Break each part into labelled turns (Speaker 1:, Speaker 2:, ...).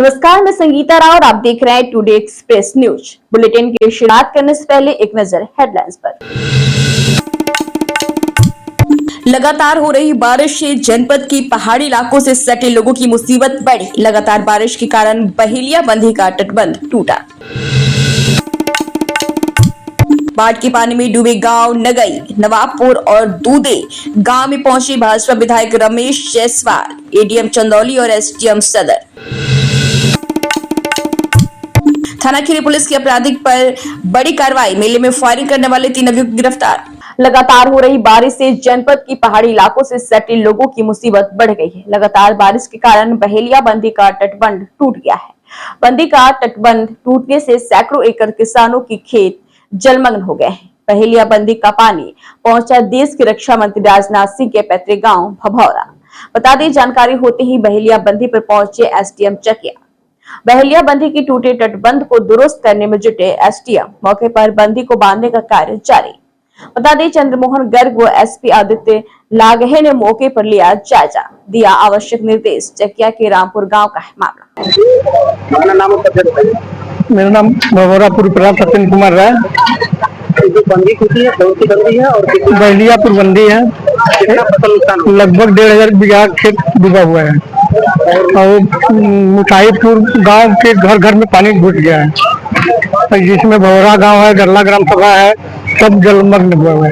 Speaker 1: नमस्कार, मैं संगीता राव और आप देख रहे हैं टुडे एक्सप्रेस न्यूज। बुलेटिन की शुरुआत करने से पहले एक नजर हेडलाइंस पर। लगातार हो रही बारिश से जनपद की पहाड़ी इलाकों से सटे लोगों की मुसीबत बढ़ी। लगातार बारिश के कारण बहेलिया बंधी का तटबंध टूटा। बाढ़ के पानी में डूबे गांव नगई, नवाबपुर और दूदे गांव में पहुंचे भाजपा विधायक रमेश जायसवाल, एडीएम चंदौली और एसडीएम सदर। थाना खीरी पुलिस की आपराधिक पर बड़ी कार्रवाई, मेले में फायरिंग करने वाले 3 अभियुक्त गिरफ्तार। लगातार हो रही बारिश से जनपद की पहाड़ी इलाकों से सटे लोगों की मुसीबत बढ़ गई है। लगातार बारिश के कारण बहेलिया बंदी का तटबंध टूट गया है। बंदी का तटबंध टूटने से सैकड़ों एकड़ किसानों की खेत जलमग्न हो गए हैं। बहेलिया बंदी का पानी पहुंचा देश के रक्षा मंत्री राजनाथ सिंह के पैतृक गांव भभौरा। बता दें, जानकारी होते ही बहेलिया बंदी पर पहुंचे एसडीएम चकिया। बहेलिया बंदी की टूटे तटबंध को दुरुस्त करने में जुटे एसडीएम मौके पर बंदी को बांधने का कार्य जारी। बता दें, चंद्रमोहन गर्ग व एसपी आदित्य लागहे ने मौके पर लिया जायजा, दिया आवश्यक निर्देश। चकिया के रामपुर गांव का है मामला।
Speaker 2: मेरा नाम भभौरापुर सत्यन कुमार राय।
Speaker 3: जो बंदी टूटी है कौन सी बंदी है और
Speaker 2: बहेलियापुर बंदी है।
Speaker 3: कितना फसल नुकसान हुआ?
Speaker 2: लगभग 1500 बीघा खेत डूबा हुआ है और मुसाहिबपुर गांव के घर घर में पानी घुस गया है, जिसमें भौरा गांव है, गरला ग्राम सभा है, सब जलमग्न हुआ है।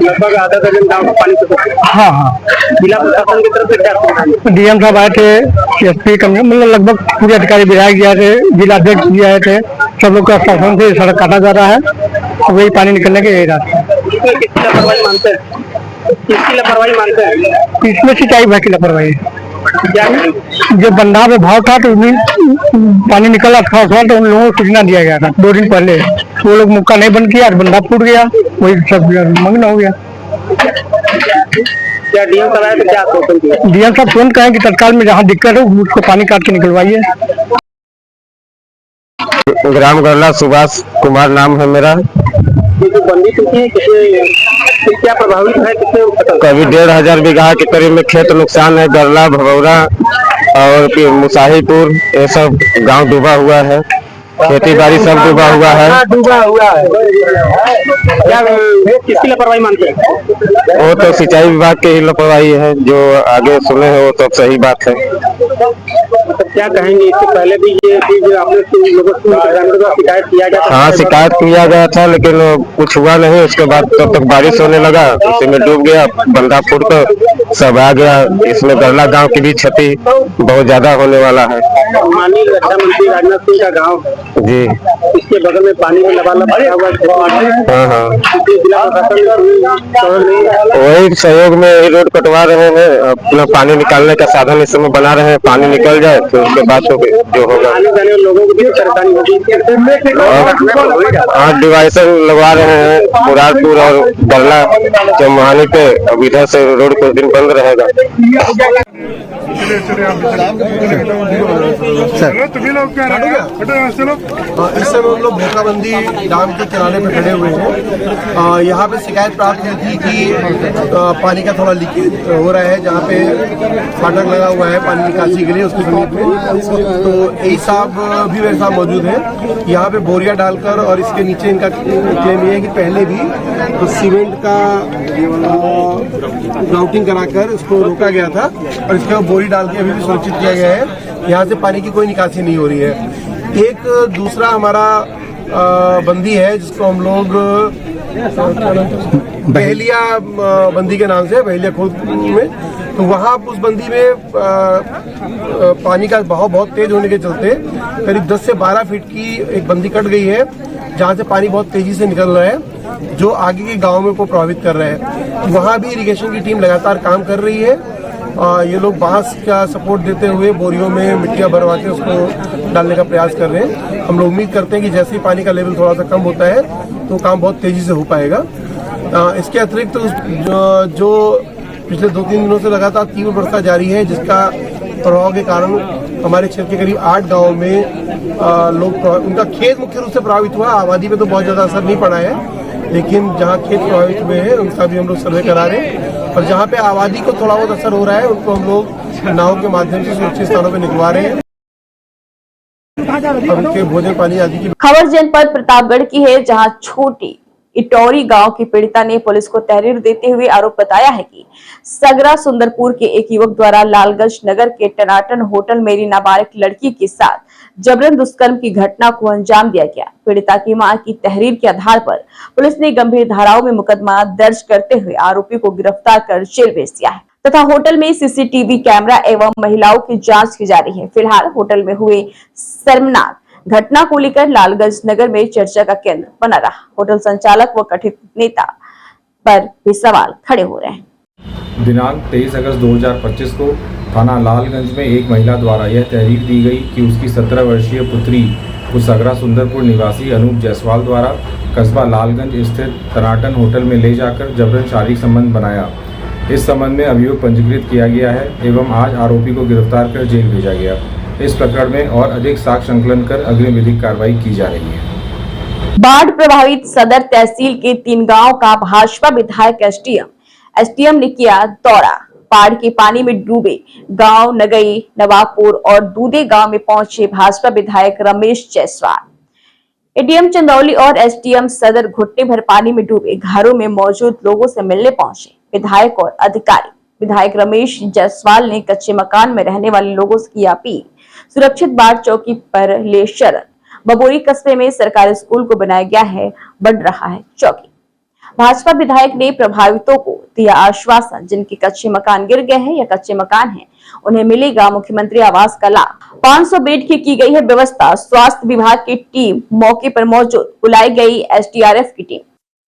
Speaker 3: लगभग आधा दर्जन गाँव का पानी से।
Speaker 2: हाँ,
Speaker 3: जिला प्रशासन की तरफ से क्या
Speaker 2: डीएम साहब आए थे, एसपी मतलब लगभग पूरे अधिकारी विधायक जी आए थे, जिलाध्यक्ष जी आए थे। सब लोग का शासन से सड़क काटा जा रहा है, वही पानी निकलने के यही रास्ता है।
Speaker 3: किसकी लापरवाही मानते हैं? किसकी लापरवाही मानते हैं?
Speaker 2: इसमें सिंचाई विभाग की लापरवाही है।
Speaker 3: क्या
Speaker 2: जो बंधा में भाव था तो पानी निकला था, तो उन लोगों को सूचना दिया गया था 2 दिन पहले। वो लोग मुक्का नहीं बंद किया, बंधा फूट गया, वही सब मग्न हो गया।
Speaker 3: क्या डीएम साहब आए तो क्या आश्वासन दिया?
Speaker 2: डीएम साहब फोन कहें कि तत्काल में जहाँ दिक्कत है उसको पानी काट के निकलवाइए।
Speaker 4: ग्राम गरला सुभाष कुमार नाम है मेरा।
Speaker 3: ये जो बंदी टूटी है किससे क्या प्रभावित है? किससे
Speaker 4: कभी 1500 बीघा के करीब में खेत नुकसान है। गरला, भभौरा और मुसाहिबपुर ये सब गांव डूबा हुआ है, खेती बाड़ी सब डूबा हुआ है।
Speaker 3: क्या किसकी लापरवाही मानते हैं?
Speaker 4: वो तो सिंचाई विभाग की ही लापरवाही है, जो आगे सुने हैं वो तो सही बात है।
Speaker 3: मतलब क्या कहेंगे? इससे पहले भी ये चीज आपने लोगों से शिकायत किया गया था?
Speaker 4: हाँ, शिकायत किया गया था, लेकिन कुछ हुआ नहीं। उसके बाद तब तक बारिश होने लगा, उसी में डूब गया, बंधा फूट कर सब आ गया। इसमें गरला गांव की भी क्षति बहुत ज्यादा होने वाला है।
Speaker 3: माननीय रक्षा मंत्री राजनाथ सिंह का गांव
Speaker 4: जी,
Speaker 3: इसके बगल में पानी में लबालब भरा हुआ है।
Speaker 4: हाँ,
Speaker 3: जिला प्रशासन
Speaker 4: वही सहयोग में ही रोड कटवा रहे हैं, अपना पानी निकालने का साधन इस समय बना रहे हैं। पानी निकल जाए तो उसके बाद तो जो होगा।
Speaker 3: आने जाने वाले लोगों को भी परेशानी होगी।
Speaker 4: हाँ, डिवाइसर लगवा रहे हैं मुरारपुर और गरला चौमानी पे। अब इधर से रोड कुछ दिन बंद रहेगा।
Speaker 5: इस समय हम लोग भोकाबंदी डैम के किनारे पे खड़े हुए हैं। यहाँ पे शिकायत प्राप्त हुई थी कि पानी का थोड़ा लीकेज हो रहा है, जहाँ पे फाटक लगा हुआ है पानी निकासी के लिए, उसके समीप में। तो एई साहब भी मेरे साथ मौजूद है। यहाँ पे बोरिया डालकर और इसके नीचे इनका क्लेम ये है कि पहले भी तो सीमेंट का ग्राउटिंग कराकर इसको रोका गया था और इसके बाद बोरी डाल के अभी भी सुरक्षित किया गया है। यहाँ से पानी की कोई निकासी नहीं हो रही है। एक दूसरा हमारा बंदी है जिसको हम लोग बहेलिया बंदी के नाम से, बहेलिया खुद में, तो वहाँ उस बंदी में पानी का बहाव बहुत तेज होने के चलते करीब 10 से 12 फीट की एक बंदी कट गई है, जहाँ से पानी बहुत तेजी से निकल रहा है, जो आगे के गाँव में को प्रभावित कर रहा है। वहाँ भी इरिगेशन की टीम लगातार काम कर रही है। ये लोग बांस का सपोर्ट देते हुए बोरियों में मिट्टियाँ भरवा के उसको डालने का प्रयास कर रहे हैं। हम लोग उम्मीद करते हैं कि जैसे ही पानी का लेवल थोड़ा सा कम होता है तो काम बहुत तेजी से हो पाएगा। इसके अतिरिक्त जो पिछले 2-3 दिनों से लगातार तीव्र वर्षा जारी है, जिसका प्रभाव के कारण हमारे क्षेत्र के करीब 8 गाँव में लोग उनका खेत मुख्य रूप से प्रभावित हुआ। आबादी पे तो बहुत ज़्यादा असर नहीं पड़ा है, लेकिन जहाँ खेत प्रभावित हुए हैं उनका भी हम लोग सर्वे करा रहे हैं। और जहाँ पे आबादी को थोड़ा बहुत असर हो रहा है उनको हम लोग नाव के माध्यम से सुरक्षित स्थानों पे निकलवा रहे हैं। और उनके भोजन पानी आदि की
Speaker 1: खबर जनपद प्रतापगढ़ की है, जहां छोटी इटौरी गांव की पीड़िता ने पुलिस को तहरीर देते हुए आरोप बताया है कि सगरा सुंदरपुर के एक युवक द्वारा लालगंज नगर के टनाटन होटल मेरी नाबालिग लड़की के साथ जबरन दुष्कर्म की घटना को अंजाम दिया गया। पीड़िता की मां की तहरीर के आधार पर पुलिस ने गंभीर धाराओं में मुकदमा दर्ज करते हुए आरोपी को गिरफ्तार कर जेल भेज दिया है तथा होटल में सीसीटीवी कैमरा एवं महिलाओं की जांच की जा रही है। फिलहाल होटल में हुए शर्मनाक घटना को लेकर लालगंज नगर में चर्चा का केंद्र बना रहा। होटल संचालक व कथित नेता पर भी सवाल खड़े हो रहे हैं।
Speaker 6: दिनांक 23 अगस्त 2025 को थाना लालगंज में एक महिला द्वारा यह तहरीर दी गई कि उसकी 17 वर्षीय पुत्री को सगरा सुंदरपुर निवासी अनूप जायसवाल द्वारा कस्बा लालगंज स्थित टनाटन होटल में ले जाकर जबरन शारीरिक संबंध बनाया। इस संबंध में अभियोग पंजीकृत किया गया है एवं आज आरोपी को गिरफ्तार कर जेल भेजा गया। इस प्रकरण में और अधिक साक्ष्य संकलन कर अग्रिम विधिक कार्रवाई की जा रही है।
Speaker 1: बाढ़ प्रभावित सदर तहसील के 3 गांव का भाजपा विधायक एसडीएम ने किया दौरा। बाढ़ के पानी में डूबे गांव नगई, नवाबपुर और दूधे गांव में पहुंचे भाजपा विधायक रमेश जायसवाल। एडीएम चंदौली और एसडीएम सदर घुटने भर पानी में डूबे घरों में मौजूद लोगों से मिलने पहुंचे विधायक और अधिकारी। विधायक रमेश जायसवाल ने कच्चे मकान में रहने वाले लोगों से की अपील, सुरक्षित बाढ़ चौकी पर ले शरण। बबोरी कस्बे में सरकारी स्कूल को बनाया गया है, बढ़ रहा है चौकी। भाजपा विधायक ने प्रभावितों को दिया आश्वासन, जिनके कच्चे मकान गिर गए हैं या कच्चे मकान हैं उन्हें मिलेगा मुख्यमंत्री आवास का लाभ। 500 बेड की गई है व्यवस्था। स्वास्थ्य विभाग की टीम मौके पर मौजूद, बुलाई गई एसडीआरएफ की टीम।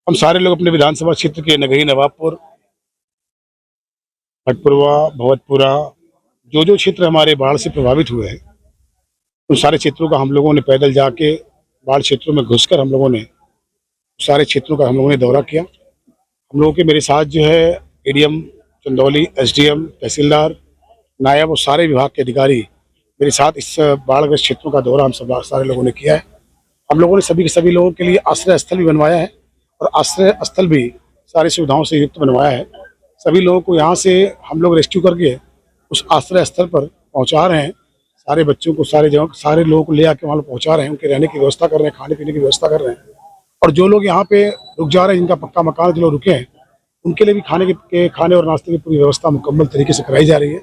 Speaker 7: हम सारे लोग अपने विधानसभा क्षेत्र के नगरी, नवाबपुर, भटपुरवा, भवतपुरा, जो क्षेत्र हमारे बाढ़ से प्रभावित हुए हैं उन सारे क्षेत्रों का हम लोगों ने पैदल जाके बाढ़ क्षेत्रों में घुसकर हम लोगों ने सारे क्षेत्रों का हम लोगों ने दौरा किया। हम लोगों के मेरे साथ जो है एडीएम चंदौली, एसडीएम, तहसीलदार, नायब और सारे विभाग के अधिकारी मेरे साथ इस बाढ़ग्रस्त क्षेत्रों का दौरा हम सब सारे लोगों ने किया है। हम लोगों ने सभी के सभी लोगों के लिए आश्रय स्थल भी बनवाया है और आश्रय स्थल भी सारी सुविधाओं से युक्त बनवाया है। सभी लोगों को यहाँ से हम लोग रेस्क्यू करके उस आश्रय स्थल पर पहुँचा रहे हैं। सारे बच्चों को, सारे जगह, सारे लोगों को ले आके वहाँ पहुँचा रहे हैं, उनके रहने की व्यवस्था कर रहे हैं, खाने पीने की व्यवस्था कर रहे हैं। और जो लोग यहाँ पे रुक जा रहे हैं, जिनका पक्का मकान जो लोग रुके हैं, उनके लिए भी खाने और नाश्ते की पूरी व्यवस्था मुकम्मल तरीके से कराई जा रही है।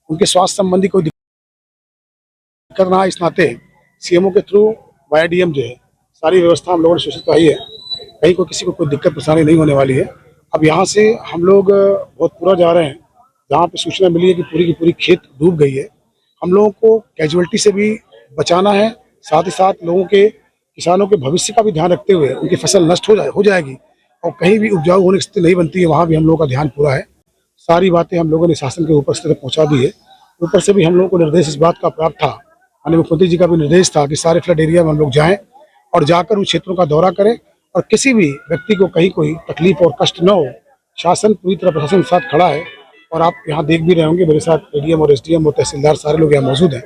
Speaker 7: उनके स्वास्थ्य संबंधी कोई दिक्कत ना, इस नाते सीएमओ के थ्रू वाया डीएम जो है सारी व्यवस्था हम लोगों ने सुनिश्चित कराई है। कहीं को किसी को कोई दिक्कत परेशानी नहीं होने वाली है। अब यहाँ से हम लोग बहुत पूरा जा रहे हैं, जहाँ पे सूचना मिली है कि पूरी की पूरी खेत डूब गई है। हम लोगों को कैजुअलिटी से भी बचाना है, साथ ही साथ लोगों के, किसानों के भविष्य का भी ध्यान रखते हुए उनकी फसल नष्ट हो जाएगी और कहीं भी उपजाऊ होने की स्थिति नहीं बनती है, वहाँ भी हम लोगों का ध्यान पूरा है। सारी बातें हम लोगों ने शासन के ऊपर से पहुँचा दी है। ऊपर से भी हम लोगों को निर्देश इस बात का प्राप्त था, माननीय मुख्यमंत्री जी का भी निर्देश था कि सारे फ्लड एरिया में हम लोग जाएँ और जाकर उन क्षेत्रों का दौरा करें और किसी भी व्यक्ति को कहीं कोई तकलीफ और कष्ट न हो। शासन पूरी तरह प्रशासन के साथ खड़ा है और आप यहाँ देख भी रहे होंगे, मेरे साथ एडीएम और एसडीएम और तहसीलदार सारे लोग यहाँ मौजूद हैं।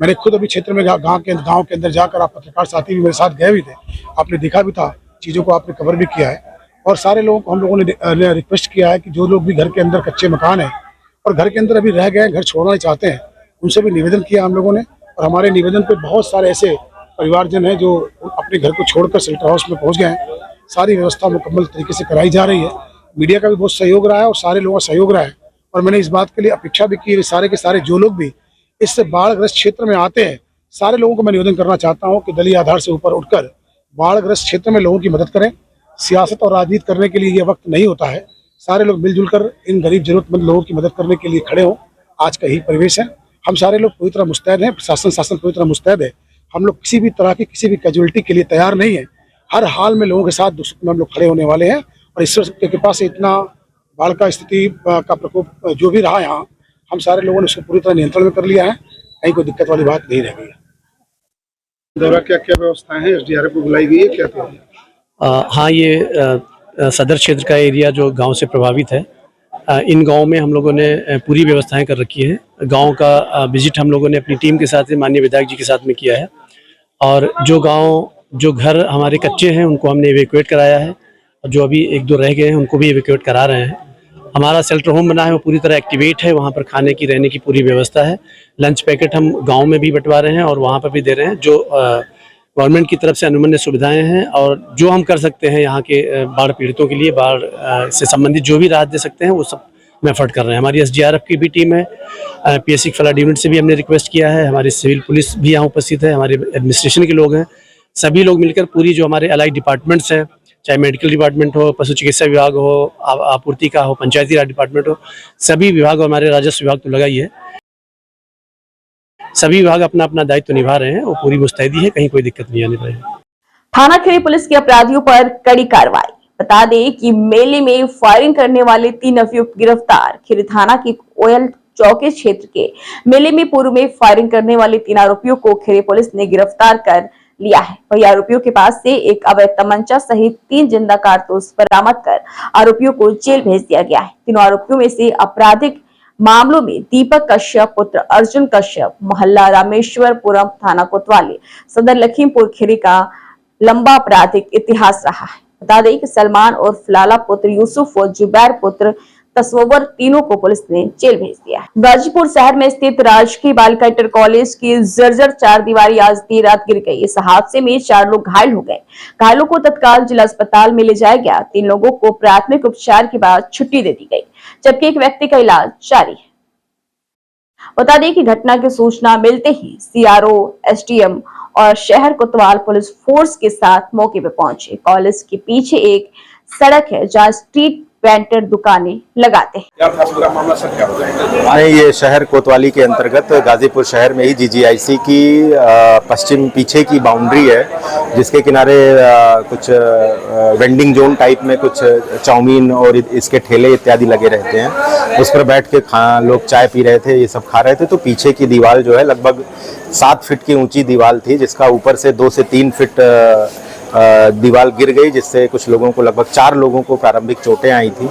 Speaker 7: मैंने खुद अभी क्षेत्र में गांव के अंदर जाकर, आप पत्रकार साथी भी मेरे साथ गए भी थे, आपने देखा भी था, चीज़ों को आपने कवर भी किया है। और सारे लोगों को हम लोगों ने रिक्वेस्ट किया है कि जो लोग भी घर के अंदर कच्चे मकान हैं और घर के अंदर अभी रह गए, घर छोड़ना चाहते हैं, उनसे भी निवेदन किया हम लोगों ने। और हमारे निवेदन पर बहुत सारे ऐसे परिवारजन हैं जो अपने घर को छोड़कर शेल्टर हाउस में पहुँच गए हैं। सारी व्यवस्था मुकम्मल तरीके से कराई जा रही है। मीडिया का भी बहुत सहयोग रहा है और सारे लोगों का सहयोग रहा है। और मैंने इस बात के लिए अपेक्षा भी की है, सारे के सारे जो लोग भी इस बाढ़ग्रस्त क्षेत्र में आते हैं, सारे लोगों को मैं निवेदन करना चाहता हूं कि दलीय आधार से ऊपर उठकर बाढ़ग्रस्त क्षेत्र में लोगों की मदद करें। सियासत और राजनीति करने के लिए ये वक्त नहीं होता है। सारे लोग मिलजुल कर इन गरीब जरूरतमंद लोगों की मदद करने के लिए खड़े हों। आज का ही परिवेश है। हम सारे लोग पूरी तरह मुस्तैद हैं, शासन पूरी तरह मुस्तैद है। हम लोग किसी भी तरह की किसी भी कैजुअलिटी के लिए तैयार नहीं है। हर हाल में लोगों के साथ दुख सुख में हम लोग खड़े होने वाले हैं। और ईश्वर की कृपा से इतना बाढ़ का स्थिति का प्रकोप जो भी रहा यहाँ, हम सारे लोगों ने उसको पूरी तरह नियंत्रण में कर लिया है। कहीं कोई दिक्कत वाली बात नहीं रह गई है।
Speaker 5: दौरा क्या क्या व्यवस्थाएं हैं, एसडीआरएफ को बुलाई गई है, क्या क्या?
Speaker 8: हाँ, ये सदर क्षेत्र का एरिया जो गांव से प्रभावित है, इन गांव में हम लोगों ने पूरी व्यवस्थाएं कर रखी है। गांव का विजिट हम लोगों ने अपनी टीम के साथ, माननीय विधायक जी के साथ में किया है। और जो घर हमारे कच्चे हैं उनको हमने इवैक्यूएट कराया है और जो अभी 1-2 रह गए हैं उनको भी इवैक्यूएट करा रहे हैं। हमारा शेल्टर होम बना है, वो पूरी तरह एक्टिवेट है। वहाँ पर खाने की, रहने की पूरी व्यवस्था है। लंच पैकेट हम गांव में भी बंटवा रहे हैं और वहाँ पर भी दे रहे हैं। जो गवर्नमेंट की तरफ से अनुमन्य सुविधाएं हैं और जो हम कर सकते हैं यहाँ के बाढ़ पीड़ितों के लिए, बाढ़ से संबंधित जो भी राहत दे सकते हैं वो सब में एफर्ट कर रहे हैं। हमारी SDRF की भी टीम है, PSC फ्लड यूनिट से भी हमने रिक्वेस्ट किया है, हमारी सिविल पुलिस भी यहाँ उपस्थित है, हमारे एडमिनिस्ट्रेशन के लोग हैं। सभी लोग मिलकर पूरी जो हमारे अलाइड डिपार्टमेंट्स हैं, चाहे मेडिकल डिपार्टमेंट हो, पशु चिकित्सा विभाग हो, आपूर्ति का हो, पंचायती राज डिपार्टमेंट हो, सभी विभाग और हमारे राजस्व विभाग तो लगा ही है। सभी विभाग अपना अपना दायित्व निभा रहे हैं और पूरी मुस्तैदी है, कहीं कोई दिक्कत नहीं आने पाएगी।
Speaker 1: थाना खीरी पुलिस की अपराधियों पर कड़ी कार्रवाई। बता दें कि मेले में फायरिंग करने वाले 3 अभियुक्त गिरफ्तार। खीरी थाना की कोयल चौकी क्षेत्र के मेले में पूर्व में फायरिंग करने वाले 3 आरोपियों को खीरी पुलिस ने गिरफ्तार कर लिया है। वही आरोपियों के पास से एक अवैध तमंचा सहित 3 जिंदा कारतूस बरामद कर आरोपियों को जेल भेज दिया गया है। तीनों आरोपियों में से आपराधिक मामलों में दीपक कश्यप पुत्र अर्जुन कश्यप, मोहल्ला रामेश्वरपुरम, थाना कोतवाली, सदर लखीमपुर खीरी का लंबा आपराधिक इतिहास रहा है। बता दें कि सलमान और फलाला पुत्र यूसुफ और जुबैर पुत्र तस्वर, तीनों को पुलिस ने जेल भेज दिया है। गाजीपुर शहर में स्थित राजकीय बालिका इंटर कॉलेज की जर्जर 4 दीवारी आज देर रात गिर गई। इस हादसे में 4 लोग घायल हो गए। घायलों को तत्काल जिला अस्पताल में ले जाया गया। 3 लोगों को प्राथमिक उपचार के बाद छुट्टी दे दी गई, जबकि एक व्यक्ति का इलाज जारी है। बता दें कि घटना की सूचना मिलते ही CRO, SDM और शहर कोतवाल पुलिस फोर्स के साथ मौके पर पहुंचे। कॉलेज के पीछे एक सड़क है जहां स्ट्रीट वेंडर दुकानें लगाते हैं।
Speaker 3: क्या था पूरा मामला सर, क्या बताएंगे?
Speaker 9: नहीं, ये शहर कोतवाली के अंतर्गत गाजीपुर शहर में ही GGIC की पश्चिम पीछे की बाउंड्री है, जिसके किनारे कुछ वेंडिंग जोन टाइप में कुछ चाउमीन और इसके ठेले इत्यादि लगे रहते हैं। उस पर बैठ के लोग चाय पी रहे थे, ये सब खा रहे थे। तो पीछे की दीवार जो है लगभग 7 फीट की ऊंची दीवार थी, जिसका ऊपर से 2 से 3 फीट दीवार गिर गई, जिससे कुछ लोगों को, लगभग 4 लोगों को प्रारंभिक चोटें आई थी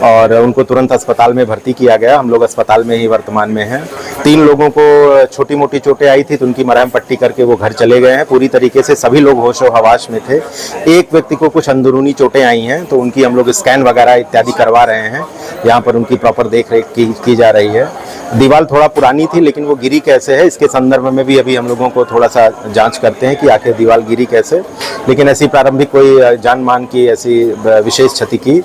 Speaker 9: और उनको तुरंत अस्पताल में भर्ती किया गया। हम लोग अस्पताल में ही वर्तमान में हैं। 3 लोगों को छोटी मोटी चोटें आई थी, तो उनकी मरहम पट्टी करके वो घर चले गए हैं। पूरी तरीके से सभी लोग होशो हवास में थे। एक व्यक्ति को कुछ अंदरूनी चोटें आई हैं, तो उनकी हम लोग स्कैन वगैरह इत्यादि करवा रहे हैं। यहाँ पर उनकी प्रॉपर देख रेख की जा रही है। दीवार थोड़ा पुरानी थी, लेकिन वो गिरी कैसे है, इसके संदर्भ में भी अभी हम लोगों को थोड़ा सा जांच करते हैं कि आखिर दीवार गिरी कैसे। लेकिन ऐसी प्रारंभिक कोई जान मान की ऐसी विशेष क्षति की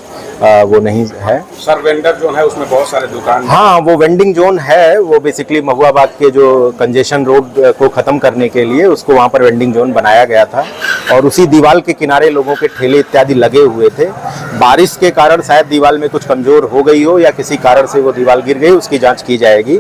Speaker 9: वो नहीं है।
Speaker 3: सर, वेंडर जोन है उसमें बहुत सारे दुकान।
Speaker 9: हाँ, वो वेंडिंग जोन है, वो बेसिकली महुआबाद के जो कंजेशन रोड को खत्म करने के लिए उसको वहाँ पर वेंडिंग जोन बनाया गया था और उसी दीवार के किनारे लोगों के ठेले इत्यादि लगे हुए थे। बारिश के कारण शायद दीवार में कुछ कमजोर हो गई हो या किसी कारण से वो दीवार गिर गई, उसकी जांच की जाएगी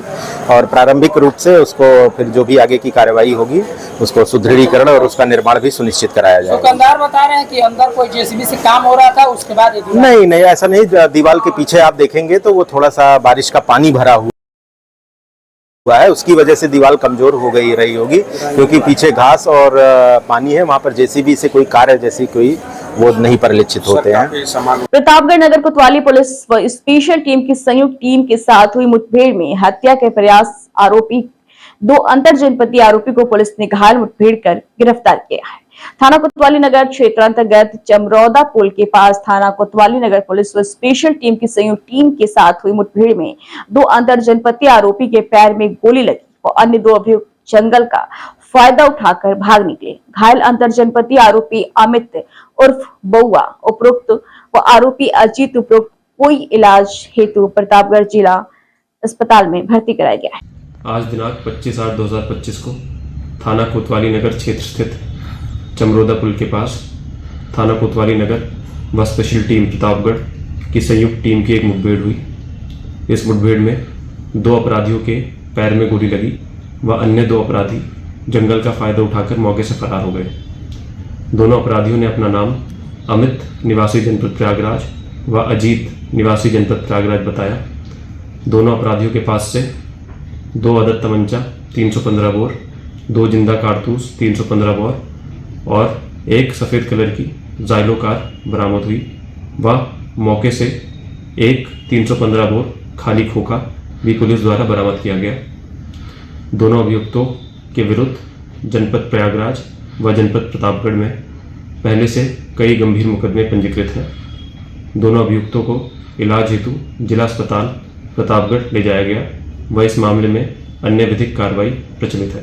Speaker 9: और प्रारंभिक रूप से उसको फिर जो भी आगे की कार्रवाई होगी उसको सुदृढ़ीकरण और उसका निर्माण भी सुनिश्चित कराया जाएगा।
Speaker 10: दुकानदार बता रहे हैं कि अंदर कोई JCB से काम हो रहा था, उसके बाद
Speaker 9: नहीं, ऐसा नहीं। दीवार के पीछे आप देखेंगे तो वो थोड़ा सा बारिश का पानी भरा हुआ है, उसकी वजह से दीवार कमजोर हो गई रही होगी, क्योंकि पीछे घास और पानी है। वहाँ पर JCB से कोई कार्य जैसी कोई वो नहीं परिलक्षित होते हैं।
Speaker 1: प्रतापगढ़ नगर कोतवाली पुलिस व स्पेशल टीम की संयुक्त टीम के साथ हुई मुठभेड़ में हत्या के प्रयास आरोपी 2 अंतर जनपदीय आरोपी को पुलिस ने घायल मुठभेड़ कर गिरफ्तार किया है। थाना कोतवाली नगर क्षेत्र अंतर्गत चमरौदा पुल के पास थाना कोतवाली नगर पुलिस व स्पेशल टीम की संयुक्त टीम के साथ हुई मुठभेड़ में 2 अंतर जनपदीय आरोपी के पैर में गोली लगी और अन्य 2 अभियुक्त जंगल का फायदा उठाकर भाग निकले। घायल अंतर जनपदीय आरोपी अमित उर्फ बउआ उपरोक्त व आरोपी अजीत उपरोक्त कोई इलाज हेतु प्रतापगढ़ जिला अस्पताल में भर्ती कराया गया है।
Speaker 11: आज दिनांक 25/8/2025 को थाना कोतवाली नगर क्षेत्र स्थित चमरौदा पुल के पास थाना कोतवाली नगर व स्पेशल टीम प्रतापगढ़ की संयुक्त टीम की एक मुठभेड़ हुई। इस मुठभेड़ में 2 अपराधियों के पैर में गोली लगी व अन्य 2 अपराधी जंगल का फायदा उठाकर मौके से फरार हो गए। दोनों अपराधियों ने अपना नाम अमित निवासी जनपद प्रयागराज व अजीत निवासी जनपद प्रयागराज बताया। दोनों अपराधियों के पास से 2 अदद तमंचा 315 बोर, 2 जिंदा कारतूस 315 बोर और एक सफ़ेद कलर की जाइलो कार बरामद हुई व मौके से एक 315 बोर खाली खोखा भी पुलिस द्वारा बरामद किया गया। दोनों अभियुक्तों के विरुद्ध जनपद प्रयागराज व जनपद प्रतापगढ़ में पहले से कई गंभीर मुकदमे पंजीकृत हैं। दोनों अभियुक्तों को इलाज हेतु जिला अस्पताल प्रतापगढ़ ले जाया गया व इस मामले में अन्य विधिक कार्रवाई प्रचलित है।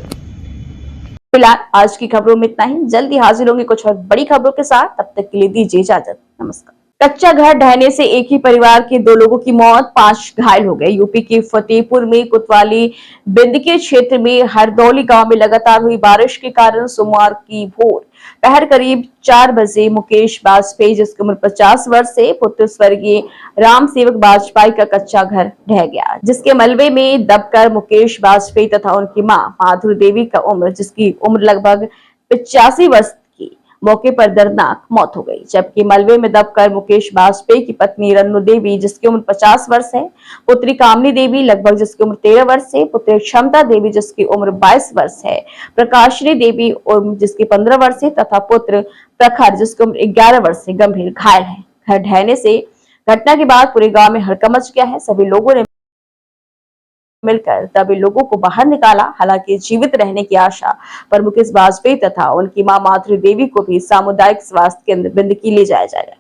Speaker 1: फिलहाल आज की खबरों में इतना ही। जल्दी हाजिर होंगे कुछ और बड़ी खबरों के साथ। तब तक के लिए दीजिए इजाजत। नमस्कार। कच्चा घर ढहने से एक ही परिवार के 2 लोगों की मौत, 5 घायल हो गए। यूपी के फतेहपुर में कोतवाली बिंदकी क्षेत्र में हरदौली गांव में लगातार हुई बारिश के कारण सोमवार की भोर पहर करीब 4 बजे मुकेश बाजपेयी, जिसकी उम्र 50 वर्ष है, पुत्र स्वर्गीय राम सेवक बाजपेयी का कच्चा घर ढह गया, जिसके मलबे में दबकर मुकेश बाजपेयी तथा उनकी मां माधुरी देवी का उम्र, जिसकी उम्र लगभग 85 वर्ष की, मौके पर दर्दनाक मौत हो गई। जबकि मलबे में दबकर मुकेश बाजपेयी की पत्नी रन्नू देवी, जिसकी उम्र 50 वर्ष है, पुत्री कामनी देवी लगभग जिसकी उम्र 13 वर्ष है, पुत्री क्षमता देवी जिसकी उम्र 22 वर्ष है, प्रकाशनी देवी जिसकी 15 वर्ष है तथा पुत्र प्रखर जिसकी उम्र 11 वर्ष से गंभीर घायल है। घर ढहने से घटना के बाद पूरे गांव में हड़कंप मच गया है। सभी लोगों ने मिलकर दबे लोगों को बाहर निकाला। हालांकि जीवित रहने की आशा पर मुकेश बाजपेयी तथा उनकी मां माधुरी देवी को भी सामुदायिक स्वास्थ्य केंद्र बिंदकी ले जाया जाएगा,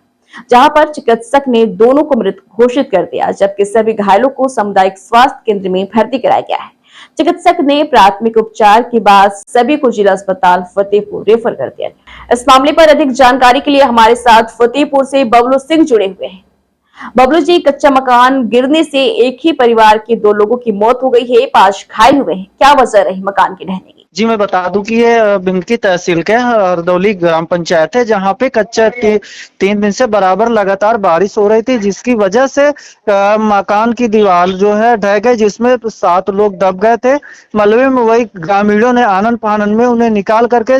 Speaker 1: जहां पर चिकित्सक ने दोनों को मृत घोषित कर दिया, जबकि सभी घायलों को सामुदायिक स्वास्थ्य केंद्र में भर्ती कराया गया है। चिकित्सक ने प्राथमिक उपचार के बाद सभी को जिला अस्पताल फतेहपुर रेफर कर दिया। इस मामले पर अधिक जानकारी के लिए हमारे साथ फतेहपुर से बबलू सिंह जुड़े हुए हैं। बबलू जी, कच्चा मकान गिरने से एक ही परिवार के 2 लोगों की मौत हो गई है, 5 घायल हुए हैं, क्या वजह रही मकान के ढहने की?
Speaker 12: जी मैं बता दूं कि ये बिंदकी तहसील के हरदौली ग्राम पंचायत है, जहां पे कच्चा 3 दिन से बराबर लगातार बारिश हो रही थी, जिसकी वजह से मकान की दीवार जो है ढह गई, जिसमें 7 लोग दब गए थे। मलबे में वही ग्रामीणों ने आनन फानन में उन्हें निकाल करके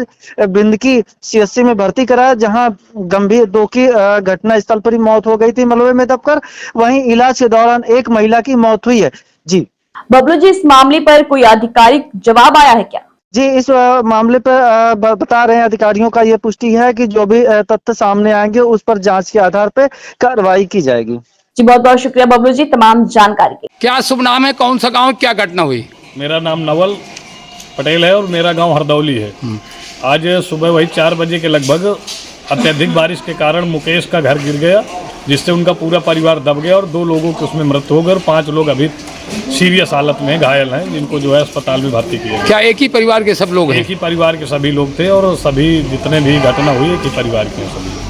Speaker 12: बिंदकी सीएचसी में भर्ती कराया, जहां गंभीर 2 की घटना स्थल पर ही मौत हो गई थी मलबे में दबकर। वहीं इलाज के दौरान एक महिला की मौत हुई है। जी
Speaker 1: बबलू जी, इस मामले पर कोई आधिकारिक जवाब आया है क्या?
Speaker 12: जी इस मामले पर बता रहे हैं अधिकारियों का ये पुष्टि है कि जो भी तथ्य सामने आएंगे उस पर जांच के आधार पर कार्रवाई की जाएगी।
Speaker 1: जी बहुत बहुत शुक्रिया बबलू जी तमाम जानकारी के।
Speaker 10: क्या शुभ नाम है, कौन सा गांव, क्या घटना हुई?
Speaker 13: मेरा नाम नवल पटेल है और मेरा गांव हरदौली है। आज सुबह वही 4 बजे के लगभग अत्यधिक बारिश के कारण मुकेश का घर गिर गया, जिससे उनका पूरा परिवार दब गया और 2 लोगों की उसमें मृत्यु हो गई और 5 लोग अभी सीरियस हालत में घायल हैं, जिनको जो है अस्पताल में भर्ती किया गया।
Speaker 10: क्या एक ही परिवार के सब लोग हैं?
Speaker 13: एक ही परिवार के सभी लोग थे और सभी जितने भी घटना हुई एक ही परिवार के सभी।